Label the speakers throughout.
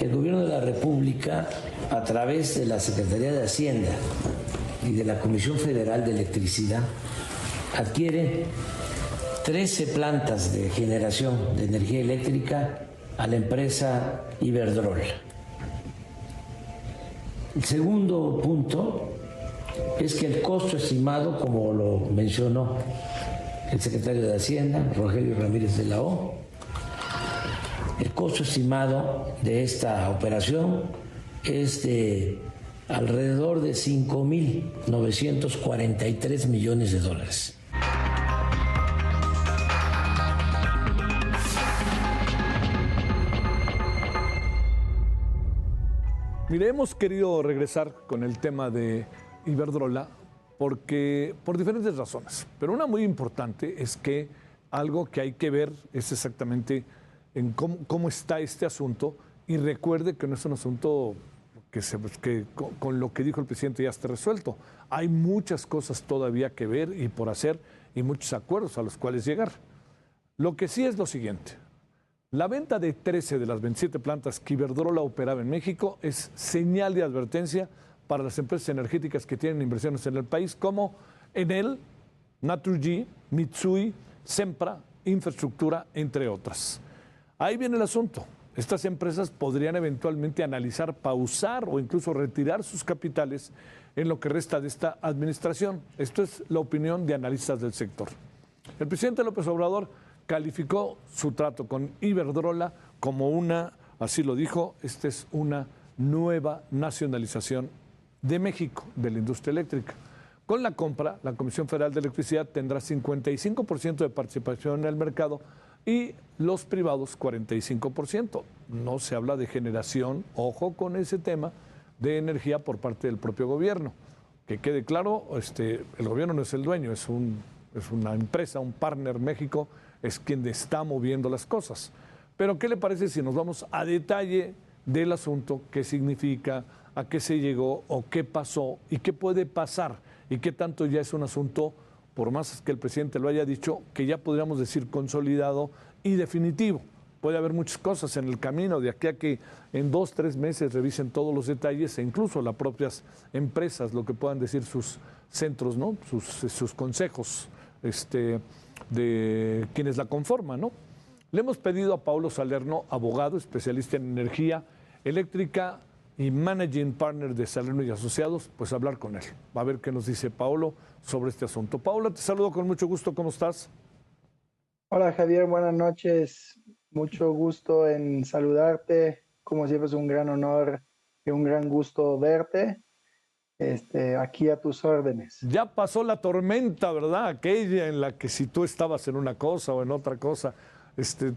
Speaker 1: el Gobierno de la República, a través de la Secretaría de Hacienda y de la Comisión Federal de Electricidad, adquiere 13 plantas de generación de energía eléctrica a la empresa Iberdrola. El segundo punto es que el costo estimado, como lo mencionó el secretario de Hacienda, Rogelio Ramírez de la O, el costo estimado de esta operación es de alrededor de 5.943 millones de dólares.
Speaker 2: Mire, hemos querido regresar con el tema de Iberdrola porque por diferentes razones, pero una muy importante es que algo que hay que ver es exactamente en cómo está este asunto, y recuerde que no es un asunto que con lo que dijo el presidente ya esté resuelto. Hay muchas cosas todavía que ver y por hacer y muchos acuerdos a los cuales llegar. Lo que sí es lo siguiente: la venta de 13 de las 27 plantas que Iberdrola operaba en México es señal de advertencia para las empresas energéticas que tienen inversiones en el país, como Enel, Naturgy, Mitsui, Sempra, Infraestructura, entre otras. Ahí viene el asunto. Estas empresas podrían eventualmente analizar pausar o incluso retirar sus capitales en lo que resta de esta administración. Esto es la opinión de analistas del sector. El presidente López Obrador calificó su trato con Iberdrola como así lo dijo, esta es una nueva nacionalización de México, de la industria eléctrica. Con la compra, la Comisión Federal de Electricidad tendrá 55% de participación en el mercado y los privados 45%. No se habla de generación, ojo con ese tema, de energía por parte del propio gobierno. Que quede claro, el gobierno no es el dueño, es una empresa, un partner. México es quien está moviendo las cosas. Pero ¿qué le parece si nos vamos a detalle del asunto? ¿Qué significa? ¿A qué se llegó? ¿O qué pasó? ¿Y qué puede pasar? ¿Y qué tanto ya es un asunto, por más que el presidente lo haya dicho, que ya podríamos decir consolidado y definitivo? Puede haber muchas cosas en el camino de aquí a que en 2 o 3 meses revisen todos los detalles, e incluso las propias empresas, lo que puedan decir sus centros, ¿no? Sus consejos de quienes la conforman, ¿no? Le hemos pedido a Paulo Salerno, abogado, especialista en energía eléctrica y managing partner de Salerno y Asociados, pues hablar con él. Va a ver qué nos dice Paulo sobre este asunto. Paulo, te saludo con mucho gusto. ¿Cómo estás?
Speaker 3: Hola Javier, buenas noches. Mucho gusto en saludarte. Como siempre es un gran honor y un gran gusto verte. Aquí a tus órdenes.
Speaker 2: Ya pasó la tormenta, ¿verdad? Aquella en la que si tú estabas en una cosa o en otra cosa,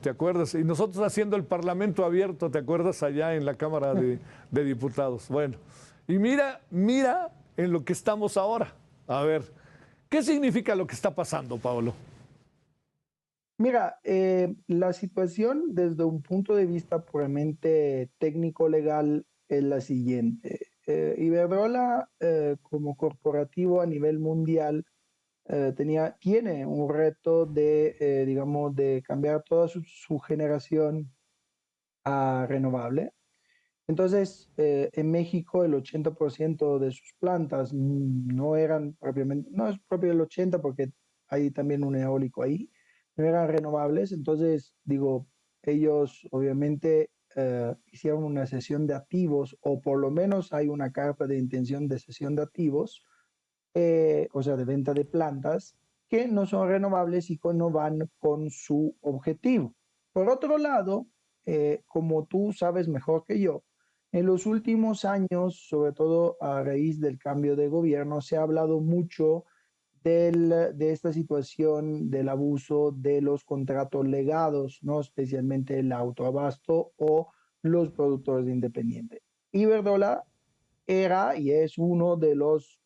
Speaker 2: ¿te acuerdas? Y nosotros haciendo el Parlamento abierto, ¿te acuerdas? Allá en la Cámara de Diputados. Bueno, y mira en lo que estamos ahora. A ver, ¿qué significa lo que está pasando, Pablo?
Speaker 3: Mira, la situación desde un punto de vista puramente técnico-legal es la siguiente. Iberdrola, como corporativo a nivel mundial, tiene un reto de, digamos, de cambiar toda su generación a renovable. Entonces, en México el 80% de sus plantas no eran propiamente, no es propio el 80 porque hay también un eólico ahí, no eran renovables. Entonces, digo, ellos obviamente hicieron una cesión de activos, o por lo menos hay una carta de intención de cesión de activos, o sea, de venta de plantas, que no son renovables y que no van con su objetivo. Por otro lado, como tú sabes mejor que yo, en los últimos años, sobre todo a raíz del cambio de gobierno, se ha hablado mucho de esta situación del abuso de los contratos legados, ¿no? Especialmente el autoabasto o los productores independientes. Iberdrola era y es uno de los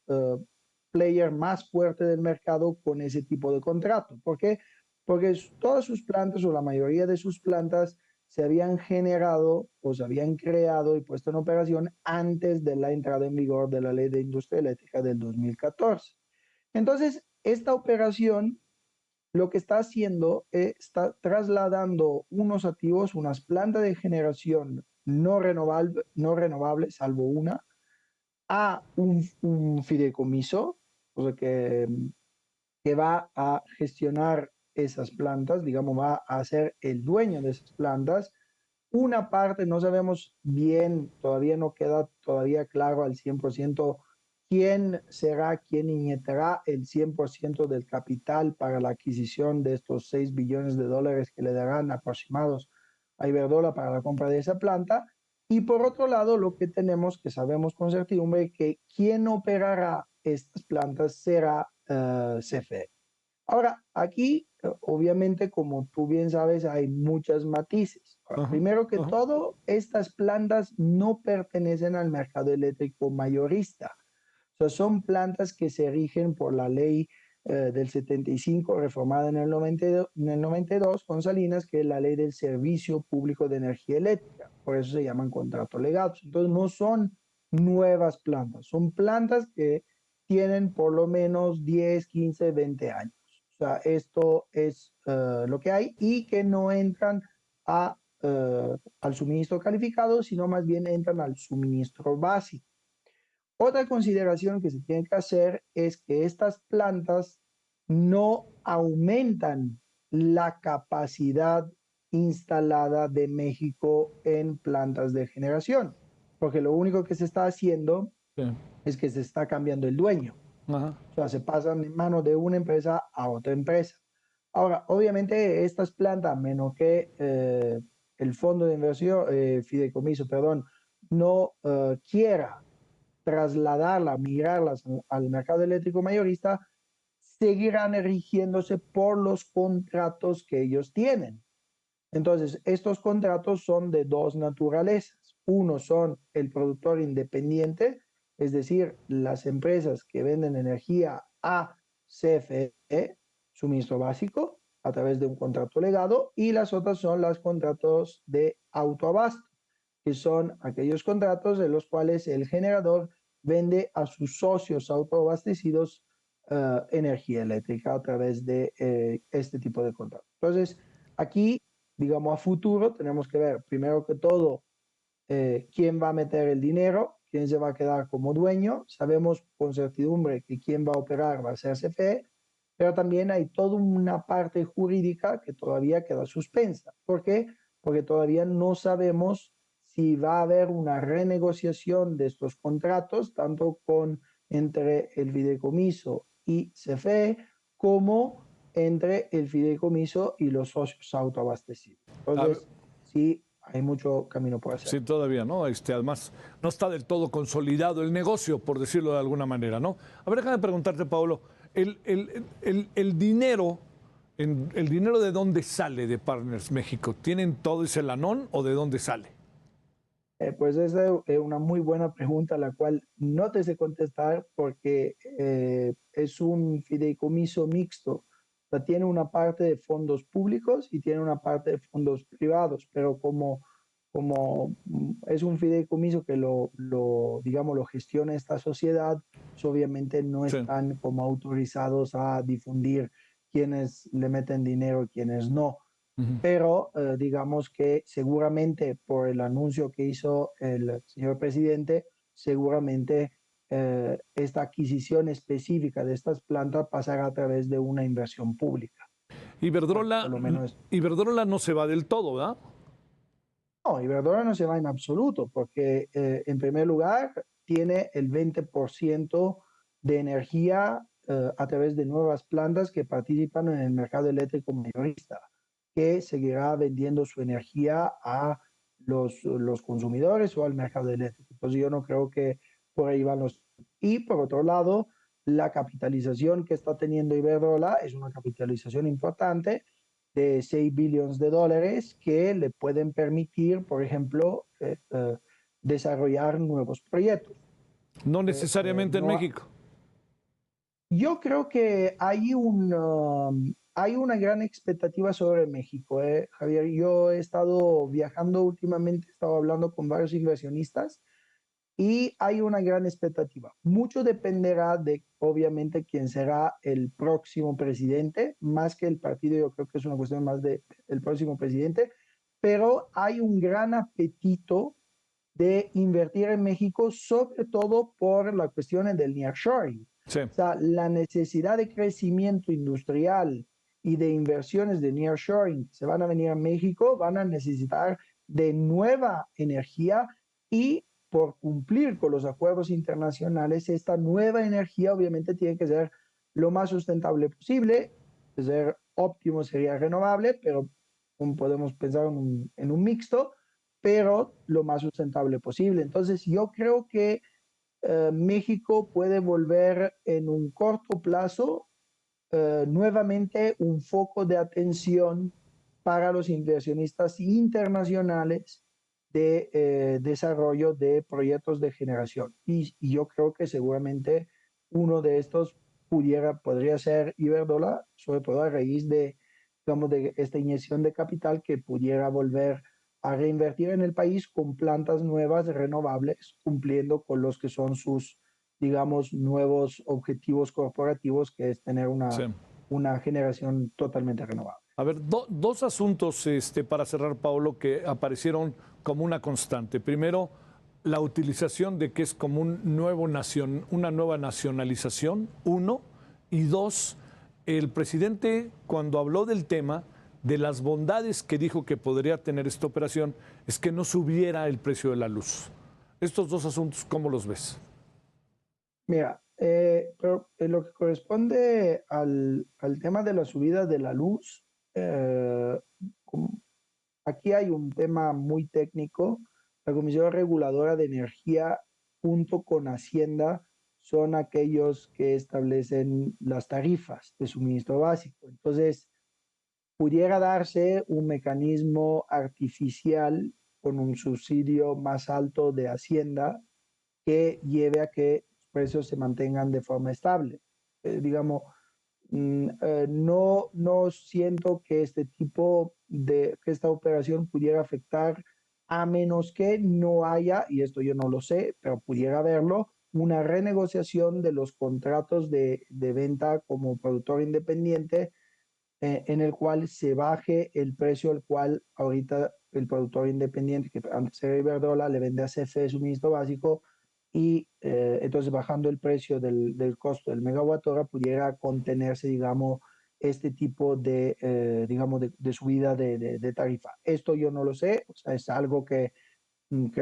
Speaker 3: players más fuertes del mercado con ese tipo de contrato. ¿Por qué? Porque todas sus plantas o la mayoría de sus plantas se habían generado o se habían creado y puesto en operación antes de la entrada en vigor de la Ley de Industria Eléctrica del 2014. Entonces, esta operación lo que está haciendo está trasladando unos activos, unas plantas de generación no renovable, salvo una, a un fideicomiso, o sea que va a gestionar esas plantas, digamos, va a ser el dueño de esas plantas. Una parte, no sabemos bien, todavía no queda todavía claro al 100% quién será, quién inyectará el 100% del capital para la adquisición de estos 6 billones de dólares que le darán aproximados a Iberdrola para la compra de esa planta. Y por otro lado, lo que tenemos, que sabemos con certidumbre, que quien operará estas plantas será CFE. Ahora, aquí, obviamente, como tú bien sabes, hay muchos matices. Ahora, primero que todo, estas plantas no pertenecen al mercado eléctrico mayorista. O sea, son plantas que se rigen por la ley del 75, reformada en el 92 con Salinas, que es la ley del Servicio Público de Energía Eléctrica. Por eso se llaman contratos legados. Entonces, no son nuevas plantas, son plantas que tienen por lo menos 10, 15, 20 años. O sea, esto es lo que hay y que no entran al suministro calificado, sino más bien entran al suministro básico. Otra consideración que se tiene que hacer es que estas plantas no aumentan la capacidad instalada de México en plantas de generación, porque lo único que se está haciendo es que se está cambiando el dueño. O sea, se pasan en manos de una empresa a otra empresa. Ahora, obviamente, estas plantas, menos que el fondo de inversión, fideicomiso, perdón, no quiera trasladarlas, migrarlas al mercado eléctrico mayorista, seguirán rigiéndose por los contratos que ellos tienen. Entonces, estos contratos son de dos naturalezas. Uno son el productor independiente, es decir, las empresas que venden energía a CFE, suministro básico, a través de un contrato legado, y las otras son los contratos de autoabasto, que son aquellos contratos en los cuales el generador vende a sus socios autoabastecidos energía eléctrica a través de este tipo de contratos. Entonces, aquí, digamos, a futuro tenemos que ver, primero que todo, quién va a meter el dinero, quién se va a quedar como dueño. Sabemos con certidumbre que quién va a operar va a ser CFE, pero también hay toda una parte jurídica que todavía queda suspensa. ¿Por qué? Porque todavía no sabemos si va a haber una renegociación de estos contratos, tanto entre el fideicomiso y CFE, como entre el fideicomiso y los socios autoabastecidos. Entonces, sí, hay mucho camino por hacer.
Speaker 2: Sí, todavía, ¿no? Además, no está del todo consolidado el negocio, por decirlo de alguna manera, ¿no? A ver, déjame preguntarte, Paulo, el dinero, ¿el dinero de dónde sale de Partners México? ¿Tienen todo ese lanón o de dónde sale?
Speaker 3: Pues esa es una muy buena pregunta, la cual no te sé contestar porque es un fideicomiso mixto. O sea, tiene una parte de fondos públicos y tiene una parte de fondos privados, pero como es un fideicomiso que digamos, lo gestiona esta sociedad, pues obviamente no están como autorizados a difundir quiénes le meten dinero y quiénes no. Pero digamos que seguramente por el anuncio que hizo el señor presidente, seguramente esta adquisición específica de estas plantas pasará a través de una inversión pública.
Speaker 2: Iberdrola,
Speaker 3: Por lo menos.
Speaker 2: Iberdrola no se va del todo, ¿verdad?
Speaker 3: No, Iberdrola no se va en absoluto, porque en primer lugar tiene el 20% de energía a través de nuevas plantas que participan en el mercado eléctrico mayorista, que seguirá vendiendo su energía a los consumidores o al mercado eléctrico. Entonces yo no creo que por ahí van los... Y por otro lado, la capitalización que está teniendo Iberdrola es una capitalización importante de 6 billones de dólares que le pueden permitir, por ejemplo, desarrollar nuevos proyectos.
Speaker 2: No necesariamente en México.
Speaker 3: Yo creo que hay una gran expectativa sobre México, Javier. Yo he estado viajando últimamente, he estado hablando con varios inversionistas y hay una gran expectativa. Mucho dependerá de, obviamente, quién será el próximo presidente, más que el partido. Yo creo que es una cuestión más del próximo presidente, pero hay un gran apetito de invertir en México, sobre todo por las cuestiones del nearshoring.
Speaker 2: Sí.
Speaker 3: O sea, la necesidad de crecimiento industrial y de inversiones de nearshoring que se van a venir a México, van a necesitar de nueva energía y por cumplir con los acuerdos internacionales, esta nueva energía obviamente tiene que ser lo más sustentable posible, ser óptimo sería renovable, pero podemos pensar en un mixto, pero lo más sustentable posible. Entonces, yo creo que México puede volver en un corto plazo nuevamente un foco de atención para los inversionistas internacionales de desarrollo de proyectos de generación. Y yo creo que seguramente uno de estos podría ser Iberdrola, sobre todo a raíz de, digamos, de esta inyección de capital que pudiera volver a reinvertir en el país con plantas nuevas renovables, cumpliendo con los que son sus, digamos, nuevos objetivos corporativos, que es tener
Speaker 2: Sí.
Speaker 3: una generación totalmente renovable.
Speaker 2: A ver, dos asuntos para cerrar, Paulo, que aparecieron como una constante. Primero, la utilización de que es como una nueva nacionalización, uno, y dos, el presidente, cuando habló del tema, de las bondades que dijo que podría tener esta operación, es que no subiera el precio de la luz. Estos dos asuntos, ¿cómo los ves?
Speaker 3: Mira, pero en lo que corresponde al tema de la subida de la luz, eh, aquí hay un tema muy técnico. La Comisión Reguladora de Energía, junto con Hacienda, son aquellos que establecen las tarifas de suministro básico. Entonces, pudiera darse un mecanismo artificial con un subsidio más alto de Hacienda que lleve a que los precios se mantengan de forma estable. Digamos, no siento que que esta operación pudiera afectar, a menos que no haya, y esto yo no lo sé, pero pudiera haberlo, una renegociación de los contratos de venta como productor independiente, en el cual se baje el precio al cual ahorita el productor independiente, que antes era Iberdrola, le vende a CFE suministro básico, y entonces bajando el precio del costo del megawatt hora pudiera contenerse, digamos, este tipo digamos, de subida de tarifa. Esto yo no lo sé, o sea, es algo que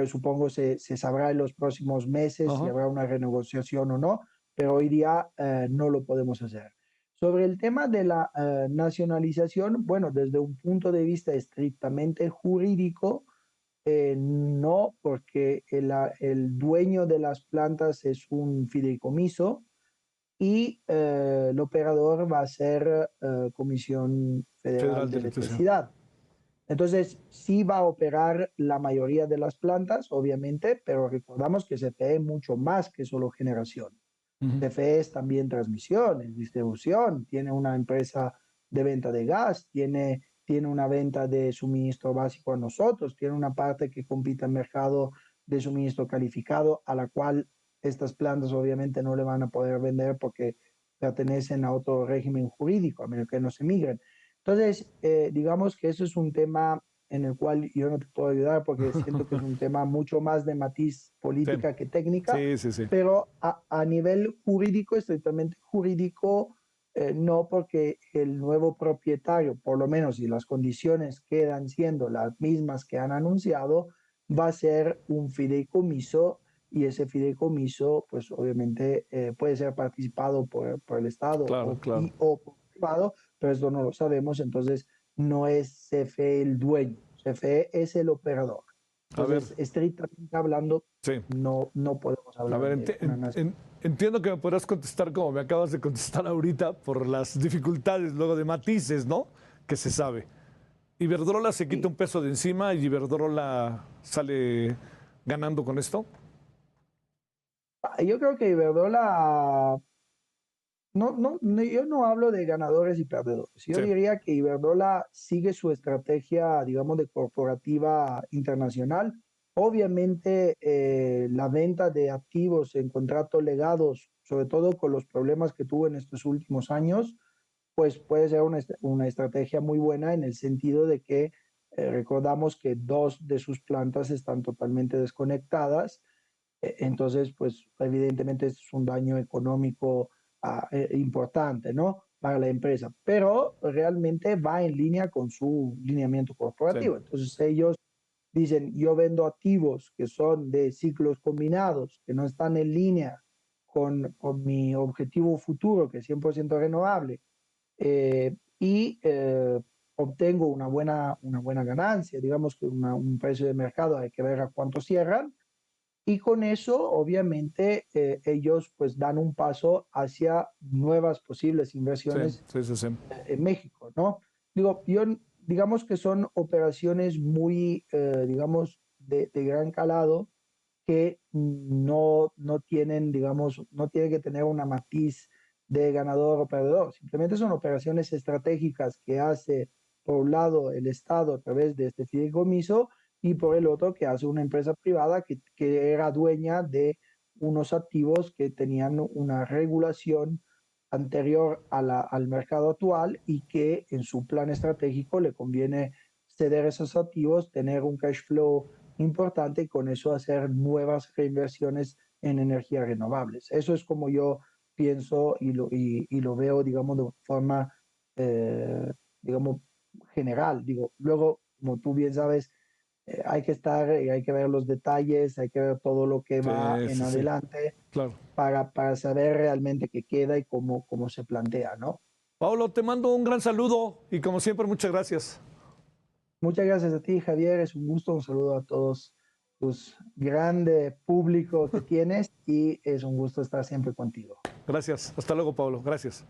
Speaker 3: supongo se sabrá en los próximos meses si
Speaker 2: Ajá.
Speaker 3: habrá una renegociación o no, pero hoy día no lo podemos hacer. Sobre el tema de la nacionalización, bueno, desde un punto de vista estrictamente jurídico, no, porque el dueño de las plantas es un fideicomiso y el operador va a ser Comisión Federal
Speaker 2: Federal
Speaker 3: de
Speaker 2: de Electricidad.
Speaker 3: Electricidad. Entonces, sí va a operar la mayoría de las plantas, obviamente, pero recordamos que CFE es mucho más que solo generación.
Speaker 2: Ujú.
Speaker 3: CFE es también transmisión, es distribución, tiene una empresa de venta de gas, tiene una venta de suministro básico a nosotros, tiene una parte que compite en mercado de suministro calificado, a la cual estas plantas obviamente no le van a poder vender porque pertenecen a otro régimen jurídico, a menos que no se migren. Entonces, digamos que eso es un tema en el cual yo no te puedo ayudar porque siento que es un tema mucho más de matiz
Speaker 2: Sí,
Speaker 3: política que técnica,
Speaker 2: sí, sí, sí.
Speaker 3: pero a nivel jurídico, estrictamente jurídico, no, porque el nuevo propietario, por lo menos si las condiciones quedan siendo las mismas que han anunciado, va a ser un fideicomiso, y ese fideicomiso, pues obviamente puede ser participado por el Estado
Speaker 2: Claro, claro.
Speaker 3: o por el privado, pero esto no lo sabemos, entonces no es CFE el dueño, CFE es el operador.
Speaker 2: A ver,
Speaker 3: Entonces, estrictamente hablando,
Speaker 2: sí.
Speaker 3: no podemos
Speaker 2: A
Speaker 3: hablar
Speaker 2: ver,
Speaker 3: de una nación.
Speaker 2: entiendo que me podrás contestar como me acabas de contestar ahorita por las dificultades, luego de matices, ¿no? Que se sabe. Iberdrola se quita un peso de encima y Iberdrola sale ganando con esto.
Speaker 3: Yo creo que Iberdrola, yo no hablo de ganadores y perdedores. Yo
Speaker 2: Sí.
Speaker 3: diría que Iberdrola sigue su estrategia, digamos, de corporativa internacional. Obviamente, la venta de activos en contratos legados, sobre todo con los problemas que tuvo en estos últimos años, pues puede ser una estrategia muy buena en el sentido de que Recordamos que 2 de sus plantas están totalmente desconectadas, entonces, pues evidentemente es un daño económico importante, ¿no? Para la empresa, pero realmente va en línea con su lineamiento
Speaker 2: Sí,
Speaker 3: corporativo. Entonces ellos dicen, yo vendo activos que son de ciclos combinados, que no están en línea con mi objetivo futuro, que es 100% renovable, y obtengo una buena ganancia, digamos que un precio de mercado, hay que ver a cuánto cierran, y con eso, obviamente, ellos pues dan un paso hacia nuevas posibles
Speaker 2: sí,
Speaker 3: inversiones
Speaker 2: sí, sí, sí.
Speaker 3: en México, ¿no? Digo, digamos que son operaciones muy, digamos, de gran calado que no tienen, digamos, no tienen que tener una matiz de ganador o perdedor. Simplemente son operaciones estratégicas que hace, por un lado, el Estado a través de este fideicomiso y por el otro que hace una empresa privada que era dueña de unos activos que tenían una regulación anterior al mercado actual y que en su plan estratégico le conviene ceder esos activos, tener un cash flow importante y con eso hacer nuevas reinversiones en energías renovables. Eso es como yo pienso y lo veo, digamos, de forma, digamos, general. Digo, luego, como tú bien sabes, hay que estar, hay que ver los detalles, hay que ver todo lo que va
Speaker 2: Sí,
Speaker 3: en
Speaker 2: sí, sí,
Speaker 3: adelante
Speaker 2: claro.
Speaker 3: para saber realmente qué queda y cómo se plantea, ¿no?
Speaker 2: Pablo, te mando un gran saludo y como siempre, muchas gracias.
Speaker 3: Muchas gracias a ti, Javier. Es un gusto. Un saludo a todos tus grande público que tienes y es un gusto estar siempre contigo.
Speaker 2: Gracias. Hasta luego, Pablo. Gracias.